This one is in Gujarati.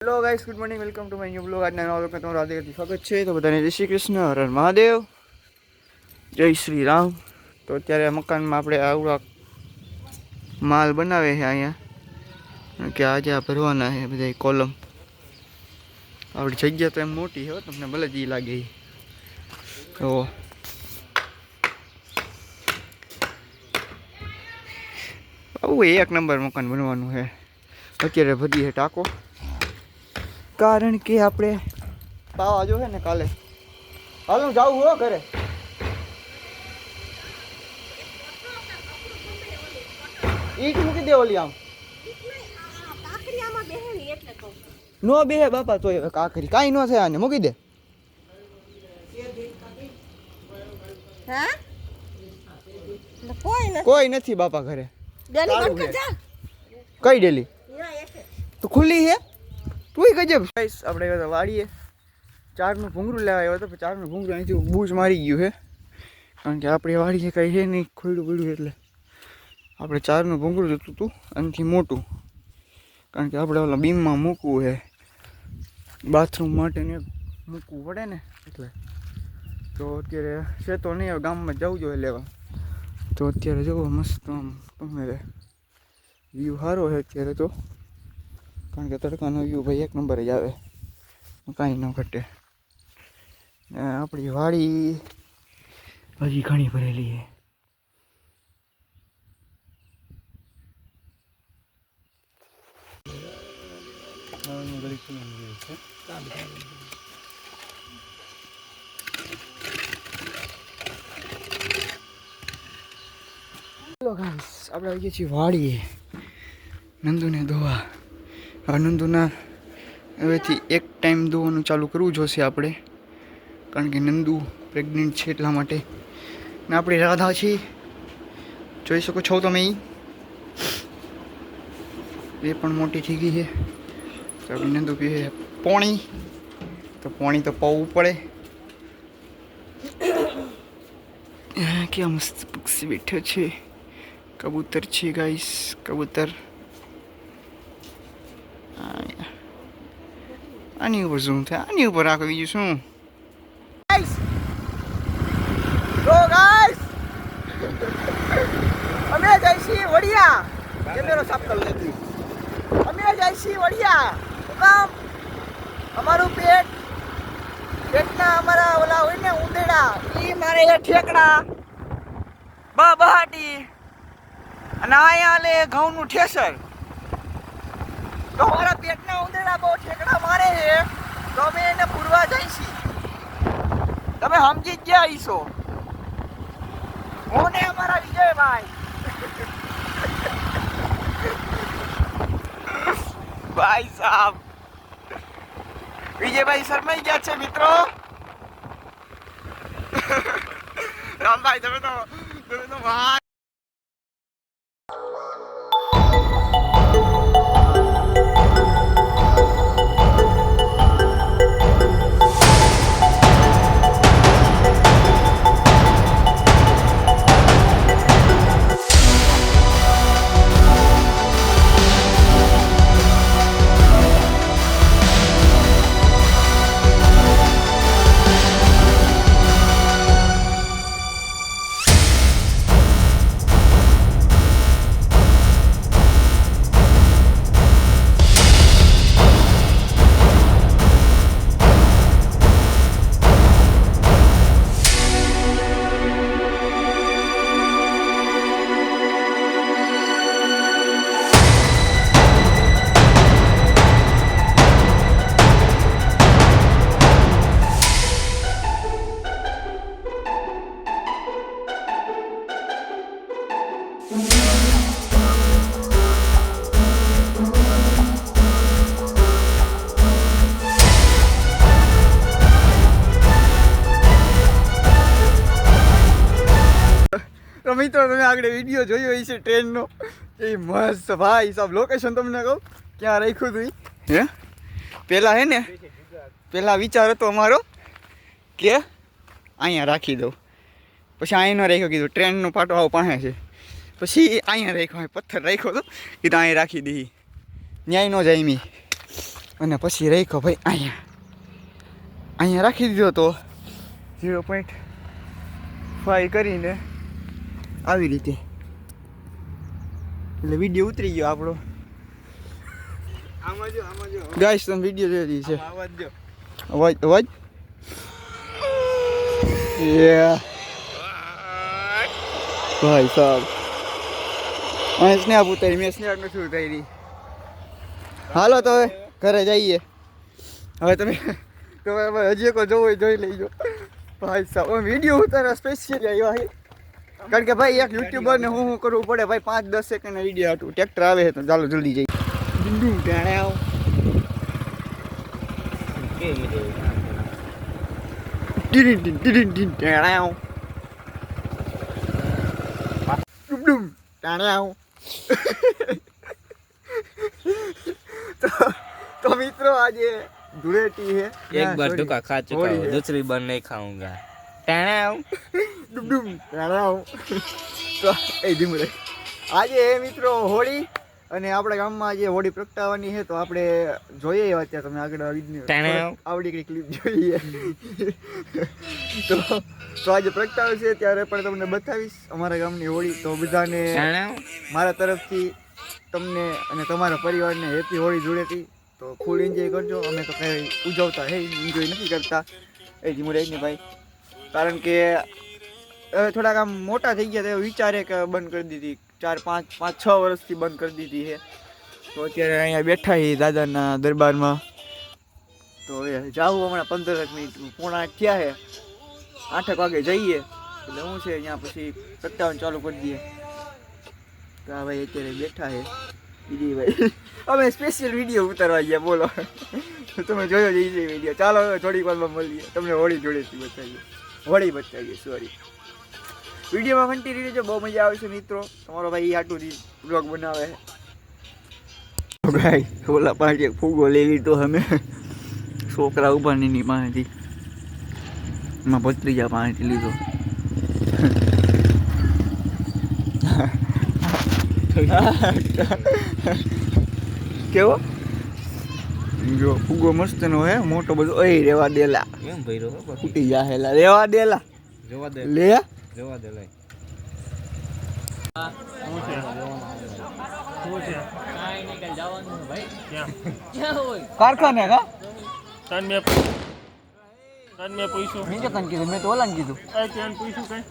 Hello guys, good morning, welcome to my new blog. આજના નવા બ્લોગમાં તમારું હાર્દિક સ્વાગત છે. તો બધાને જય શ્રી કૃષ્ણ, હર હર મહાદેવ, જય શ્રી રામ. તો અત્યારે મકાનમાં આપણે આવડા માલ બનાવે છે અહીંયા, કે આજે આ ભરવાના છે બધા કોલમ. આપણી જગ્યા તો એમ મોટી છે, તમને ભલે જ લાગે. તો આવું એક નંબર મકાન બનવાનું છે. અત્યારે ભરી છે ટાંકો, કારણ કે આપણે પાવા જો છે ને કાલે. હાલ હું જાઉં હો ઘરે. ઈટ મૂકી દે ઓલી આમ નો બેહે બાપા. તો હવે કાકરી કાંઈ ન થાય, આને મૂકી દે. કોઈ નથી બાપા ઘરે. કઈ ડેલી તો ખુલ્લી છે? તું ગજબ. આપણે વાડીએ ચારનું ભૂંગળું લેવા આવ્યો હતો. ચારનું ભૂંગળું અહીંથી બૂચ મારી ગયું છે, કારણ કે આપણી વાડીએ કંઈ છે નહીં ખુલ્લું પડ્યું. એટલે આપણે ચારનું ભૂંગળું જોતું હતું આનાથી મોટું, કારણ કે આપણે ઓલા બીમમાં મૂકવું છે, બાથરૂમ માટે ને મૂકવું પડે ને એટલે. તો અત્યારે છે તો નહીં, હવે ગામમાં જવું જોઈએ લેવા. તો અત્યારે જવો મસ્ત આમ તમે વ્યૂ સારો છે અત્યારે તો, કારણ કે તડકાનો વ્યૂ ભાઈ એક નંબર જ આવે, કાંઈ ન ઘટે. આપણી વાડી હજી ઘણી ભરેલી છે. હેલો ગાઈસ, આપણે આવી ગયા છીએ વાડીએ નંદુને ધોવા. હવે નંદુના હવેથી એક ટાઈમ ધોવાનું ચાલુ કરવું જોશે આપણે, કારણ કે નંદુ પ્રેગ્નન્ટ છે એટલા માટે. ને આપણી રાધા છે, જોઈ શકો છો તમે, એ પણ મોટી થઈ ગઈ છે. તો આપણી નંદુ પીએ પોણી, તો પોણી તો પાવું પડે. ક્યાં મસ્ત પક્ષી બેઠો છે, કબૂતર છે ગાઈસ, કબૂતર. આની ઉપર શું થાય, આની ઉપર રાખો, બીજું શું. અમે જઈશી વડિયા, કેમેરો સાફ કરી લેતી. અમે જઈશી વડિયા. કામ અમારું પેટના અમારા ઓલા હોય ને ઉંદેડા, એ મારે ઠેકડા બહાટી અને અહીંયા લે ઘઉંનું ઠેસર. તો મારા પેટના ઉંદેડા બહુ ઠેકડા મારે છે, તો અમે એને પૂરવા જઈશી. તમે સમજી જ ગયા હશો. હું ને અમારા વિજયભાઈ ભાઈ સાહેબ, વિજયભાઈ શરમાઈ ગયા છે મિત્રો. રામભાઈ તમે તો ભાઈ. તો મિત્રો તમે આગળ વિડીયો જોયો હશે ટ્રેનનો, એ મસ્ત ભાઈ સાહેબ. લોકેશન તમને કહું ક્યાં રાખ્યું હતું હે. પહેલાં હે ને, પહેલાં વિચાર હતો અમારો કે અહીંયા રાખી દઉં, પછી અહીંયા ન રાખ્યો, કીધું ટ્રેનનો પાટો આવો પાસે છે, પછી અહીંયા રાખ્યો, પથ્થર રાખ્યો હતો, કીધું અહીંયા રાખી દઈ, ન્યાય ન જાય મી. અને પછી રાખ્યો ભાઈ અહીંયા રાખી દીધો તો 0.5 કરીને આવી રીતે એટલે વિડીયો ઉતરી ગયો આપણો. આમાં જો ગાઈસ તમે વિડીયો જોઈ રહી છે. અવાજ જો અવાજ યા ભાઈ સાહેબ અહીં સ્નેપ ઉતારી મેં સ્નેપ નથી ઉતારી. હાલો તો હવે ઘરે જઈએ. હવે તમે હજી કોઈ જોવું હોય જોઈ લેજો. ભાઈ સાહેબ વિડીયો ઉતારવા સ્પેશિયલી આવ્યા છે કારણ કે ભાઈ એક યુટ્યુબર ને હું કરવું પડે ભાઈ 5-10 સેકન્ડના વિડીયો હતું. ટ્રેક્ટર આવે છે તો ચાલો જલ્દી જઈએ. ડીંડું ટાણે આવ तो मित्रों आज ये धुलेटी है. एक बार धोखा खा चुका हूँ, दूसरी बार नहीं खाऊंगा. તો એ ધીમરે આજે હે મિત્રો હોળી અને આપણા ગામમાં આજે હોળી પ્રગટાવવાની છે તો આપણે જોઈએ અત્યારે તમે આગળ આવડી કઈ ક્લિપ જોઈએ તો આજે પ્રગટાવે છે ત્યારે પણ તમને બતાવીશ અમારા ગામની હોળી. તો બધાને મારા તરફથી તમને અને તમારા પરિવારને હેપી હોળી ધૂળેટી. તો ફૂલ એન્જોય કરજો. અમે તો કંઈ ઉજવતા હે એન્જોય નથી કરતા એ ધીમરે ને ભાઈ કારણ કે થોડાક આમ મોટા થઈ ગયા તો વિચારે કે બંધ કરી દીધી 4-5-6 વર્ષથી બંધ કરી દીધી છે. તો અત્યારે અહીંયા બેઠા છીએ દાદાના દરબારમાં. તો હવે જાવું હમણાં 15 મિનિટ 7:45 થયા છે. 8 વાગે જઈએ એટલે હું છે અહીંયા પછી પ્રગટાવવાનું ચાલુ કરી દઈએ. તો આ ભાઈ અત્યારે બેઠા છે બીજી ભાઈ અમે સ્પેશિયલ વિડીયો ઉતારવા ગયા બોલો. તમે જોયો જઈ છે વિડીયો. ચાલો હવે થોડીક વારમાં મળીએ તમને હોળી જોડેથી બતાવીએ સોરી. વિડીયોમાં કન્ટિન્યુ રહેજો બહુ મજા આવશે મિત્રો. તમારો ભાઈ આટલું બ્લોગ બનાવે છે ભાઈ. ઓલા પાસે ફૂગો લઈ લીધો અમે છોકરા ઉભા ની પાસેથી એમાં ભત્રીજા પાસેથી લીધો. કેવો જો ફૂગો મસ્ત નો હે મોટો બધો. ઓય રેવા દેલા એમ ભઈરો ફૂટી જાહેલા રેવા દેલા જોવા દે લે જોવા દે લઈ કારખાને કા તન મેં પૂછ્યું મેં કીધું મેં તો ઓલાને કીધું પૂછ્યું કઈ